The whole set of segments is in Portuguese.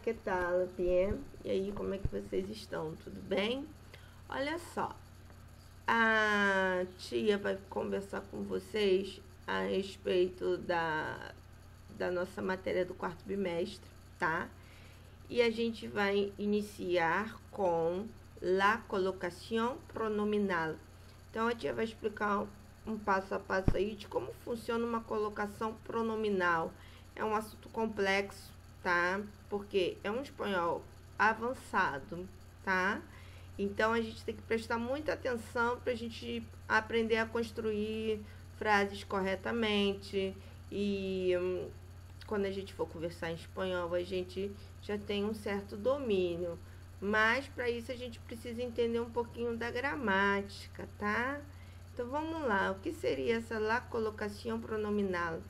que tal? Bien? E aí, como é que vocês estão? Tudo bem? Olha só, a tia vai conversar com vocês a respeito da nossa matéria do quarto bimestre, tá? E a gente vai iniciar com la colocação pronominal. Então, a tia vai explicar um passo a passo aí de como funciona uma colocação pronominal. É um assunto complexo, tá? Porque é um espanhol avançado, tá? Então, a gente tem que prestar muita atenção para a gente aprender a construir frases corretamente. E quando a gente for conversar em espanhol, a gente já tem um certo domínio. Mas, para isso, a gente precisa entender um pouquinho da gramática, tá? Então, vamos lá. O que seria essa la colocación pronominal?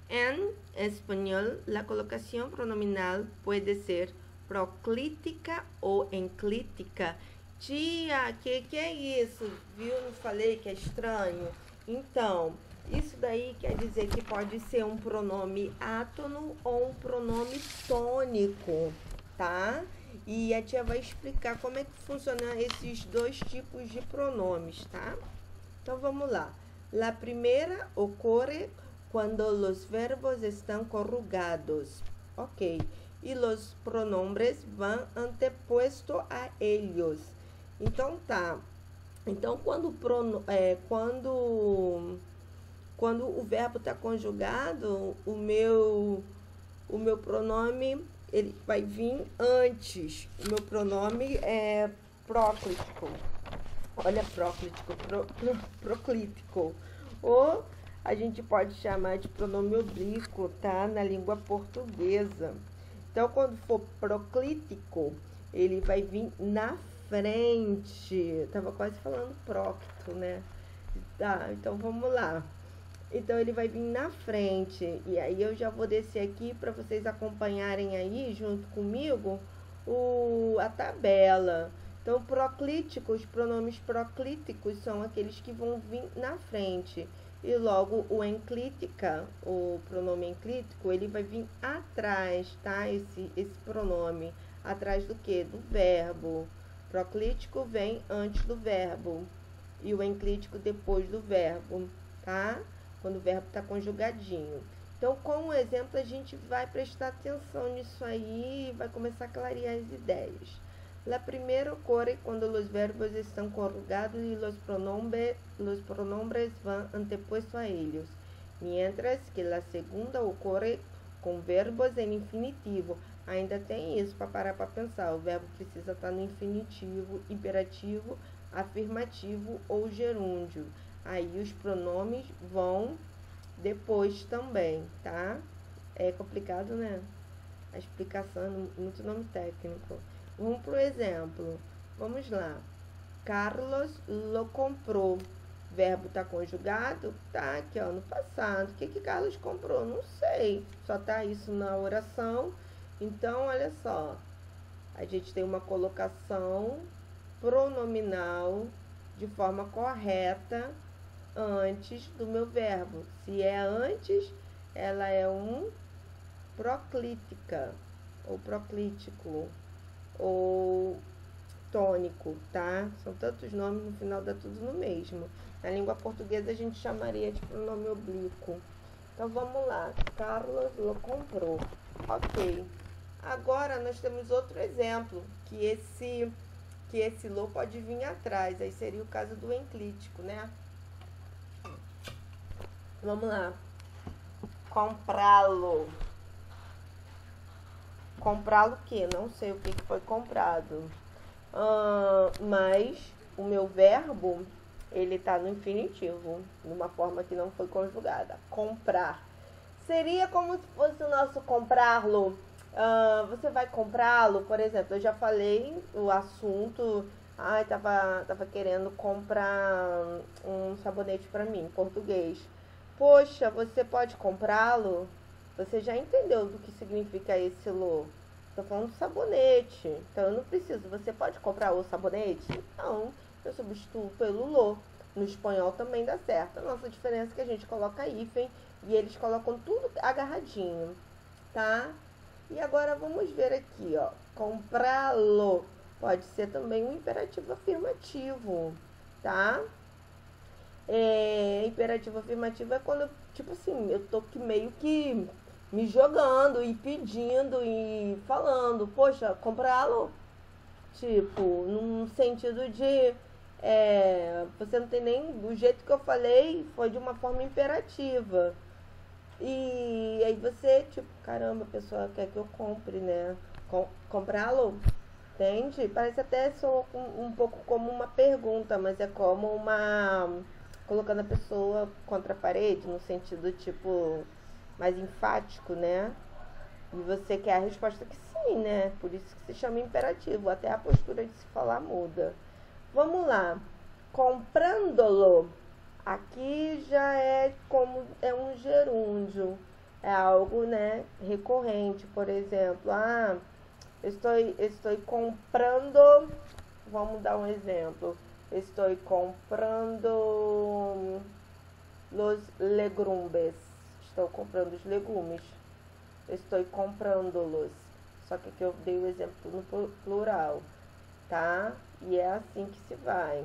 En español, la colocación pronominal puede ser proclítica ou enclítica. Tia, que é isso? Viu? Não falei que é estranho? Então, isso daí quer dizer que pode ser um pronome átono ou um pronome tônico, tá? E a tia vai explicar como é que funcionam esses dois tipos de pronomes, tá? Então, vamos lá. La primera ocorre quando os verbos estão conjugados, ok? E os pronombres vão anteposto a eles. Então, tá. Então, quando o verbo está conjugado, o meu pronome ele vai vir antes. O meu pronome é proclítico. Olha, proclítico. Ou a gente pode chamar de pronome oblíquo, tá? Na língua portuguesa. Então, quando for proclítico, ele vai vir na frente. Eu tava quase falando procto, né? Tá, então vamos lá. Então, ele vai vir na frente. E aí, eu já vou descer aqui para vocês acompanharem aí, junto comigo, a tabela. Então, proclíticos, pronomes proclíticos são aqueles que vão vir na frente. E logo, o enclítica, o pronome enclítico, ele vai vir atrás, tá? Esse pronome. Atrás do quê? Do verbo. Proclítico vem antes do verbo. E o enclítico depois do verbo, tá? Quando o verbo está conjugadinho. Então, com o exemplo, a gente vai prestar atenção nisso aí e vai começar a clarear as ideias. La primera ocurre cuando los verbos están conjugados y los pronombres van antepuestos a ellos, mientras que la segunda ocurre com verbos em infinitivo. Ainda tem isso para parar para pensar. O verbo precisa estar no infinitivo, imperativo, afirmativo ou gerúndio. Aí os pronomes vão depois também, tá? É complicado, né? A explicação é muito nome técnico. Vamos para o exemplo. Vamos lá. Carlos lo comprou. Verbo está conjugado? Tá aqui, ó, no passado. O que Carlos comprou? Não sei. Só tá isso na oração. Então, olha só. A gente tem uma colocação pronominal de forma correta antes do meu verbo. Se é antes, ela é um proclítica ou proclítico ou tônico, tá? São tantos nomes, no final dá tudo no mesmo. Na língua portuguesa a gente chamaria de pronome oblíquo. Então vamos lá. Carlos lo comprou. Ok. Agora nós temos outro exemplo, que esse lo pode vir atrás. Aí seria o caso do enclítico, né? Vamos lá. Comprá-lo. Comprá-lo o quê? Não sei o que foi comprado. Mas o meu verbo, ele tá no infinitivo, numa forma que não foi conjugada. Comprar. Seria como se fosse o nosso comprá-lo. Você vai comprá-lo, por exemplo, eu já falei o assunto. Ai, tava querendo comprar um sabonete para mim, em português. Poxa, você pode comprá-lo? Você já entendeu do que significa esse lo? Estou falando do sabonete. Então, eu não preciso. Você pode comprar o sabonete? Não. Eu substituo pelo lo. No espanhol também dá certo. A nossa diferença é que a gente coloca hífen e eles colocam tudo agarradinho, tá? E agora vamos ver aqui, ó. Comprá-lo pode ser também um imperativo afirmativo, tá? Imperativo afirmativo é quando, tipo assim, eu tô meio que me jogando e pedindo e falando, poxa, comprá-lo. Tipo, num sentido de você não tem nem. Do jeito que eu falei, foi de uma forma imperativa. E aí você, tipo, caramba, a pessoa quer que eu compre, né? Comprá-lo? Entende? Parece até só um pouco como uma pergunta, mas é como uma. Colocando a pessoa contra a parede, no sentido, tipo, mais enfático, né? E você quer a resposta que sim, né? Por isso que se chama imperativo. Até a postura de se falar muda. Vamos lá. Comprando-lo. Aqui já é como é um gerúndio. É algo, né, recorrente. Por exemplo, estou comprando. Vamos dar um exemplo. Estou comprando los legumes. Estou comprando os legumes. Estou comprando-los. Só que aqui eu dei o exemplo no plural, tá? E é assim que se vai.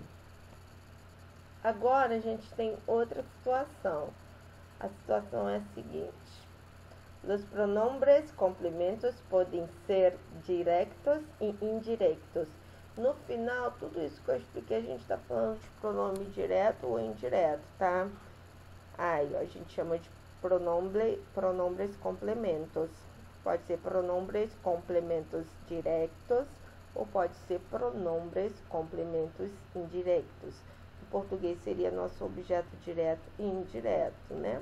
Agora a gente tem outra situação. A situação é a seguinte. Os pronombres complementos podem ser diretos e indiretos. No final, tudo isso que eu expliquei, a gente está falando de pronome direto ou indireto, tá? Aí, a gente chama de pronombres complementos. Pode ser pronombres complementos diretos ou pode ser pronombres complementos indiretos. Em português seria nosso objeto direto e indireto, né?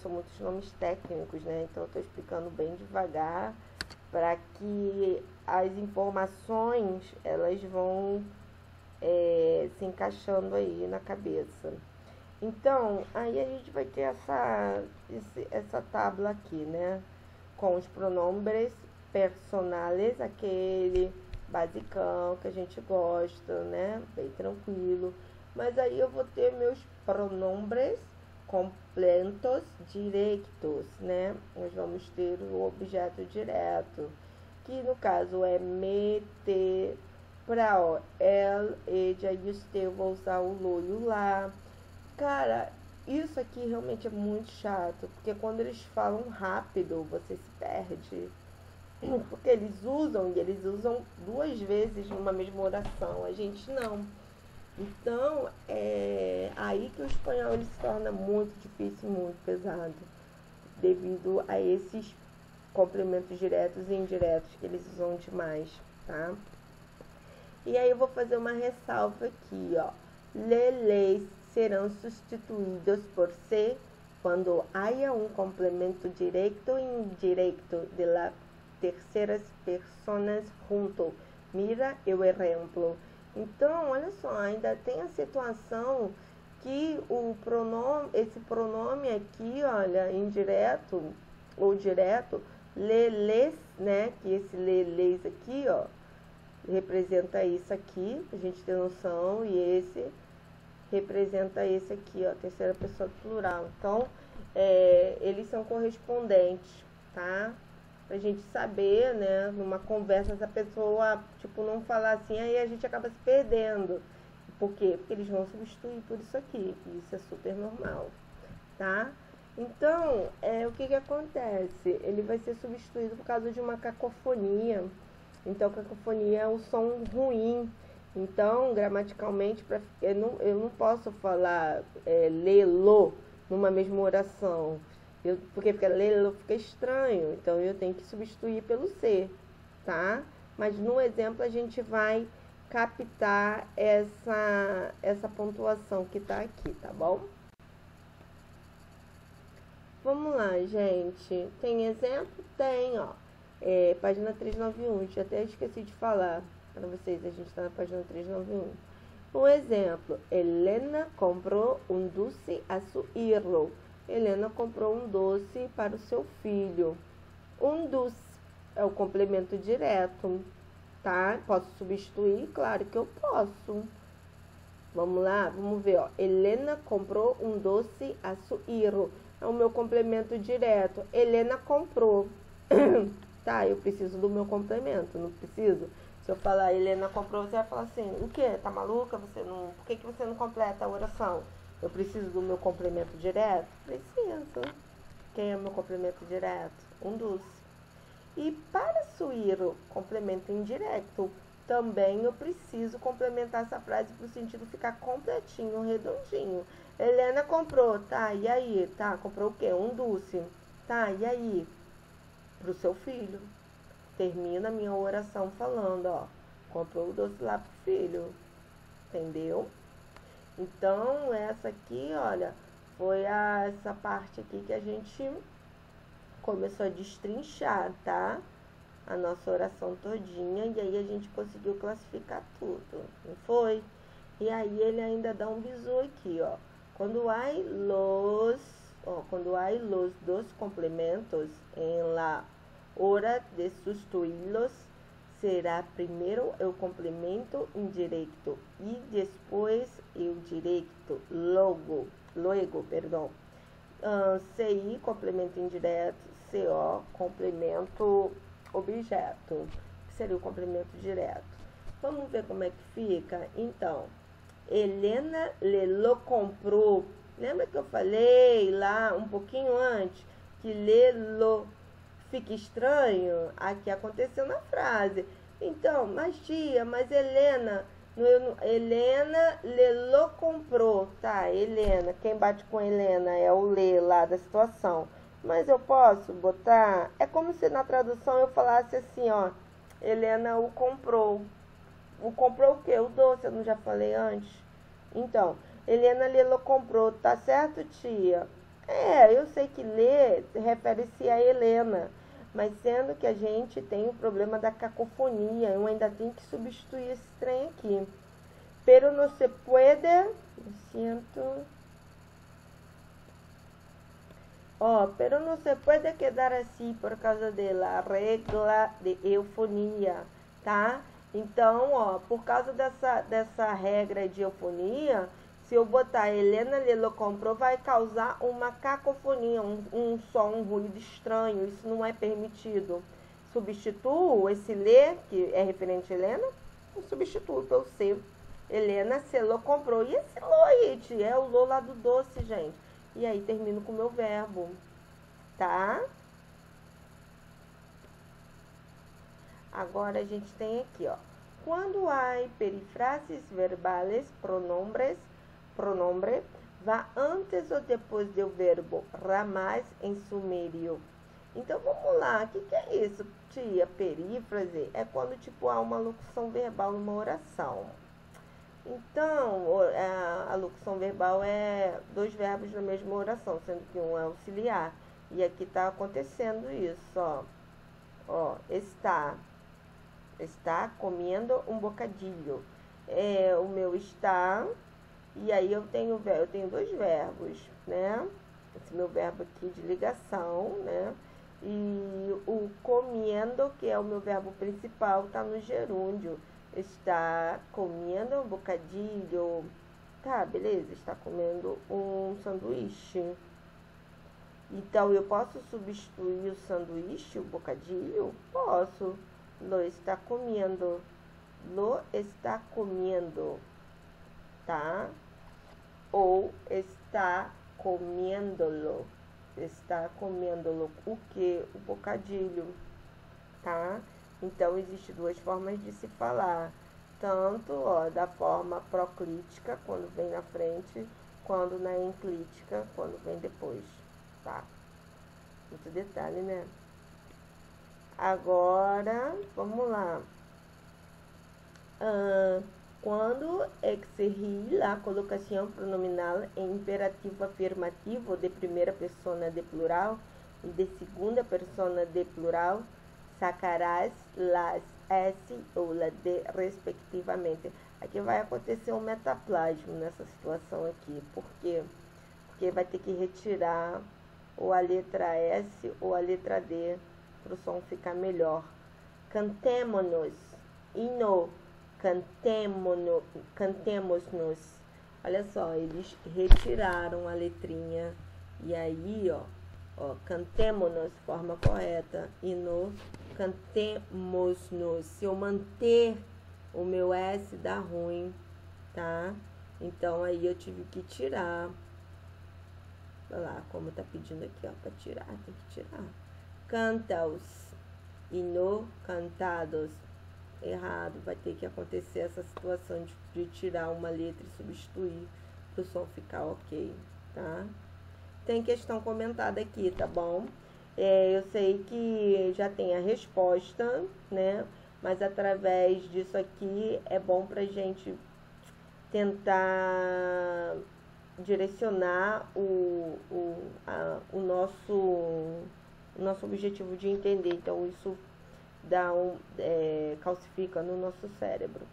São muitos nomes técnicos, né? Então eu estou explicando bem devagar para que as informações elas vão se encaixando aí na cabeça. Então, aí a gente vai ter essa tábua aqui, né? Com os pronombres personales, aquele basicão que a gente gosta, né? Bem tranquilo. Mas aí eu vou ter meus pronombres completos diretos, né? Nós vamos ter o objeto direto, que no caso é me, te, pra, ó, el, ella e você. Eu vou usar o lo e o lá. Cara, isso aqui realmente é muito chato, porque quando eles falam rápido, você se perde. Porque eles usam duas vezes numa mesma oração, a gente não. Então, é aí que o espanhol ele se torna muito difícil, muito pesado, devido a esses complementos diretos e indiretos que eles usam demais, tá? E aí eu vou fazer uma ressalva aqui, ó. Les serão substituídos por se quando haya um complemento direto e indireto de las terceiras personas junto. Mira o exemplo. Então, olha só, ainda tem a situação que esse pronome aqui, olha, indireto ou direto, les, né? Que esse les aqui, ó, representa isso aqui, a gente tem noção, e esse representa esse aqui, ó, terceira pessoa plural. Então, eles são correspondentes, tá? Pra gente saber, né, numa conversa, se a pessoa, tipo, não falar assim, aí a gente acaba se perdendo. Por quê? Porque eles vão substituir por isso aqui, e isso é super normal, tá? Então, o que acontece? Ele vai ser substituído por causa de uma cacofonia. Então, cacofonia é um som ruim. Então, gramaticalmente, eu não posso falar lê-lo numa mesma oração. Porque lê-lo fica estranho. Então, eu tenho que substituir pelo ser, tá? Mas no exemplo, a gente vai captar essa pontuação que tá aqui, tá bom? Vamos lá, gente. Tem exemplo? Tem, ó. Página 391. Já até esqueci de falar para vocês. A gente está na página 391. Um exemplo. Helena comprou um doce a su hijo. Helena comprou um doce para o seu filho. Um doce é o complemento direto, tá? Posso substituir? Claro que eu posso. Vamos lá, vamos ver, ó. Helena comprou um doce a su hijo. É o meu complemento direto. Helena comprou. Tá, eu preciso do meu complemento, não preciso? Se eu falar Helena comprou, você vai falar assim, o quê? Tá maluca? Você não... Por que você não completa a oração? Eu preciso do meu complemento direto? Preciso. Quem é o meu complemento direto? Um doce. E para suíro, complemento indireto, também eu preciso complementar essa frase para o sentido ficar completinho, redondinho. Helena comprou, tá, e aí? Tá, comprou o quê? Um doce. Tá, e aí? Pro seu filho. Termina a minha oração falando, ó, comprou o doce lá pro filho. Entendeu? Então, essa aqui, olha, foi essa parte aqui que a gente começou a destrinchar, tá? A nossa oração todinha, e aí a gente conseguiu classificar tudo, não foi? E aí ele ainda dá um bizu aqui, ó. Quando há los dos complementos em la hora de sustituí-los, será primeiro o complemento indireto e depois o direto, luego, perdão. CI, complemento indireto, CO, complemento objeto, que seria o complemento direto. Vamos ver como é que fica? Então, Helena lo comprou. Lembra que eu falei lá um pouquinho antes que lo fica estranho? Aqui aconteceu na frase. Então, mas tia, mas Helena lo comprou. Tá, Helena, quem bate com Helena é o lê lá da situação. Mas eu posso botar... É como se na tradução eu falasse assim, ó. Helena o comprou. O comprou o quê? O doce, eu não já falei antes? Então, Helena lo comprou. Tá certo, tia? Eu sei que lê refere-se a Helena. Mas sendo que a gente tem o problema da cacofonia, eu ainda tenho que substituir esse trem aqui. Pero no se puede... pero no se puede quedar assim por causa da regra de eufonia, tá? Então, por causa dessa regra de eufonia, se eu botar Helena lo comprou, vai causar uma cacofonia, um som, um ruído estranho. Isso não é permitido. Substituo esse lê, que é referente a Helena, eu substituo pelo C. Helena se lo comprou. E esse lo aí, tia? É o lo lá do doce, gente. E aí termino com o meu verbo, tá? Agora a gente tem aqui, ó. Quando há perifrases verbales, pronombre vá antes ou depois do verbo ramais em sumério. Então, vamos lá. O que é isso, tia? Perífrase é quando, tipo, há uma locução verbal numa oração. Então, a locução verbal é dois verbos na mesma oração, sendo que um é auxiliar. E aqui está acontecendo isso, ó. Está comendo um bocadilho. O meu está, e aí eu tenho dois verbos, né? Esse meu verbo aqui de ligação, né? E o comendo, que é o meu verbo principal, está no gerúndio. Está comendo um bocadilho. Tá, beleza, está comendo um sanduíche. Então, eu posso substituir o sanduíche, o bocadilho? Posso. Lo está comendo. Lo está comendo. Tá? Ou está comendo-lo. Está comendo-lo. O que? O bocadilho. Tá? Então, existem duas formas de se falar. Tanto, da forma proclítica, quando vem na frente, quanto na enclítica, quando vem depois. Tá? Muito detalhe, né? Agora, vamos lá. Quando exigir a colocação pronominal em imperativo afirmativo de primeira pessoa de plural e de segunda pessoa de plural, sacarás las S ou la D, respectivamente. Aqui vai acontecer um metaplasmo nessa situação aqui. Por quê? Porque vai ter que retirar ou a letra S ou a letra D para o som ficar melhor. Cantemo-nos. Cantemo-nos. Olha só, eles retiraram a letrinha. E aí, ó, cantemo-nos, forma correta. E no cantemos-nos. Se eu manter o meu S, dá ruim, tá? Então, aí eu tive que tirar. Olha lá, como tá pedindo aqui, ó, pra tirar, tem que tirar. Canta-os e no cantados. Errado, vai ter que acontecer essa situação de tirar uma letra e substituir para o som ficar ok, tá? Tem questão comentada aqui, tá bom? Eu sei que já tem a resposta, né? Mas através disso aqui é bom pra gente tentar direcionar o nosso objetivo de entender. Então, isso calcifica no nosso cérebro.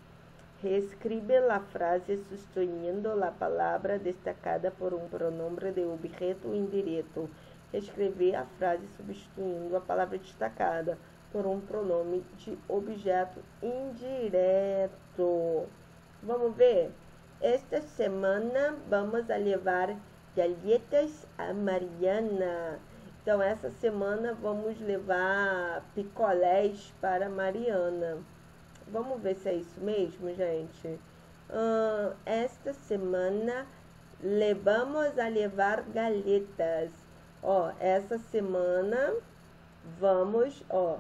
Reescribe la frase sustituindo la palavra destacada por um pronome de objeto indireto. Reescrever a frase substituindo a palavra destacada por um pronome de objeto indireto. Vamos ver? Esta semana vamos a levar galletas a Mariana. Então, essa semana vamos levar picolés para Mariana. Vamos ver se é isso mesmo, gente. Esta semana vamos a levar galletas. Ó, essa semana vamos, ó.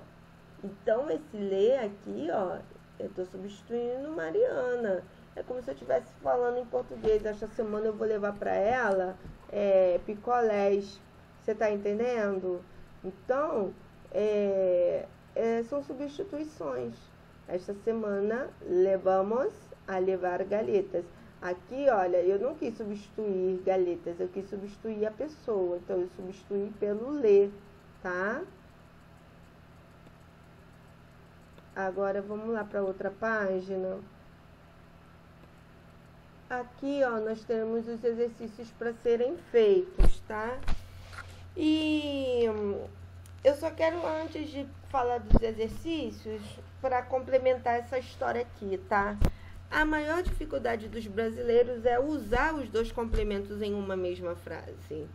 Então, esse ler aqui, ó, eu tô substituindo Mariana. É como se eu estivesse falando em português. Esta semana eu vou levar para ela picolés. Você tá entendendo? Então, são substituições. Esta semana, vamos a levar galletas. Aqui, olha, eu não quis substituir galletas, eu quis substituir a pessoa. Então, eu substituí pelo ler, tá? Agora, vamos lá para outra página. Aqui, ó, nós temos os exercícios para serem feitos, tá? E eu só quero, antes de falar dos exercícios, para complementar essa história aqui, tá? A maior dificuldade dos brasileiros é usar os dois complementos em uma mesma frase.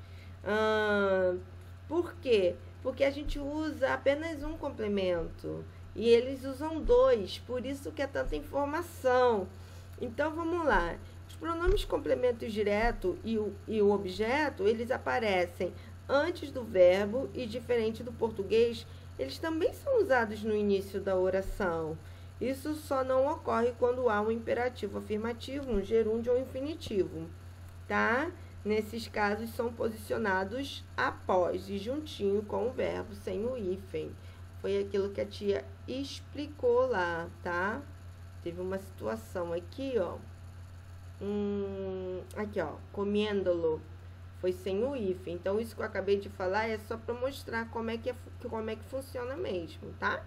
Por quê? Porque a gente usa apenas um complemento e eles usam dois, por isso que é tanta informação. Então, vamos lá. Os pronomes complementos direto e o objeto, eles aparecem antes do verbo e, diferente do português, eles também são usados no início da oração. Isso só não ocorre quando há um imperativo afirmativo, um gerúndio ou infinitivo, tá? Nesses casos, são posicionados após e juntinho com o verbo, sem o hífen. Foi aquilo que a tia explicou lá, tá? Teve uma situação aqui, ó. Aqui, ó, comiéndolo. Foi sem o hífen. Então, isso que eu acabei de falar é só para mostrar como é que funciona mesmo, tá?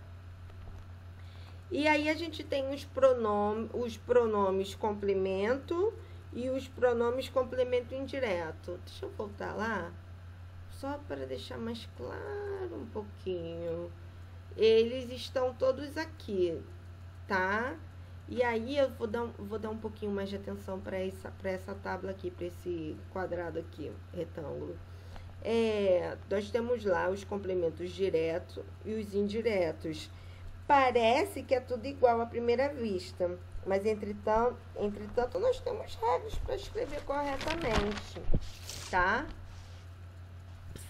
E aí, a gente tem os pronomes complemento e os pronomes complemento indireto. Deixa eu voltar lá, só para deixar mais claro um pouquinho. Eles estão todos aqui, tá? E aí, eu vou dar um pouquinho mais de atenção para essa tábua aqui, para esse quadrado aqui, retângulo. Nós temos lá os complementos diretos e os indiretos. Parece que é tudo igual à primeira vista, mas, entretanto, nós temos regras para escrever corretamente, tá?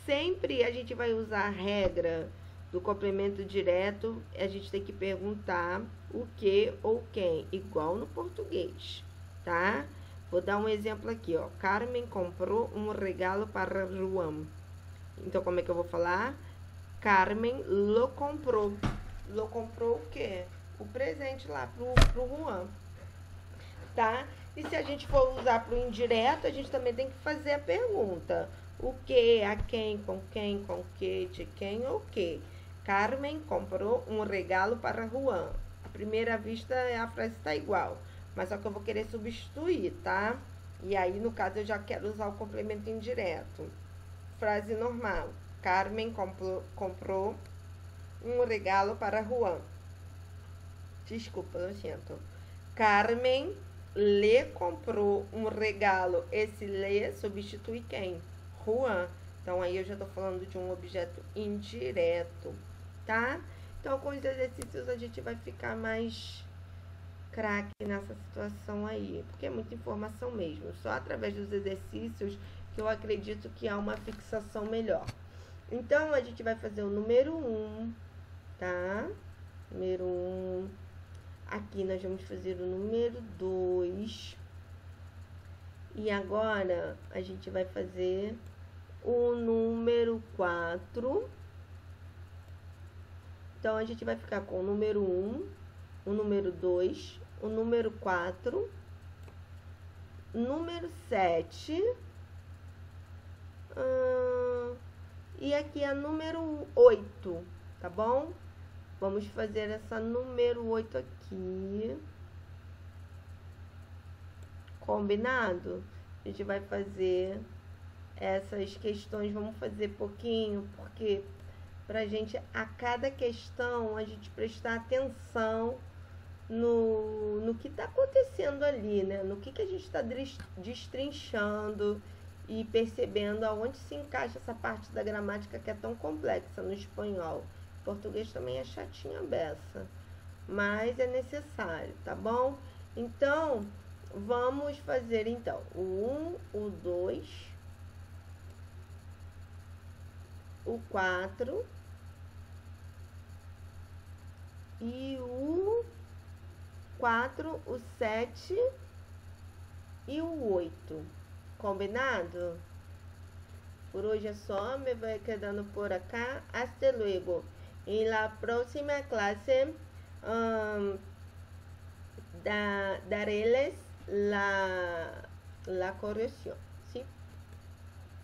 Sempre a gente vai usar a regra do complemento direto, a gente tem que perguntar o que ou quem, igual no português, tá? Vou dar um exemplo aqui, ó. Carmen comprou um regalo para Juan. Então, como é que eu vou falar? Carmen lo comprou. Lo comprou o quê? O presente lá pro Juan, tá? E se a gente for usar pro indireto, a gente também tem que fazer a pergunta. O que, a quem, com que, de quem ou que. Carmen comprou um regalo para Juan. À primeira vista, a frase está igual, mas só que eu vou querer substituir, tá? E aí, no caso, eu já quero usar o complemento indireto. Frase normal. Carmen comprou um regalo para Juan. Desculpa, nojento. Carmen Le comprou um regalo. Esse le substitui quem? Juan. Então, aí eu já tô falando de um objeto indireto, tá? Então, com os exercícios a gente vai ficar mais craque nessa situação aí, porque é muita informação mesmo. Só através dos exercícios que eu acredito que há uma fixação melhor. Então, a gente vai fazer o número 1, tá? Número 1. Aqui nós vamos fazer o número 2. E agora a gente vai fazer o número 4. Então, a gente vai ficar com o número 1, o número 2, o número 4, número 7, e aqui é número 8, tá bom? Vamos fazer essa número 8 aqui. Combinado? A gente vai fazer essas questões, vamos fazer pouquinho, porque pra gente, a cada questão, a gente prestar atenção no que tá acontecendo ali, né? No que a gente tá destrinchando e percebendo aonde se encaixa essa parte da gramática que é tão complexa no espanhol. O português também é chatinha beça, mas é necessário, tá bom? Então, vamos fazer então o 1, o 2, o 4 e o 4, o 7 e o 8. Combinado? Por hoje é só, me voy quedando por acá. Hasta luego. En la próxima clase daréles la corrección, ¿sí?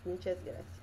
Muchas gracias.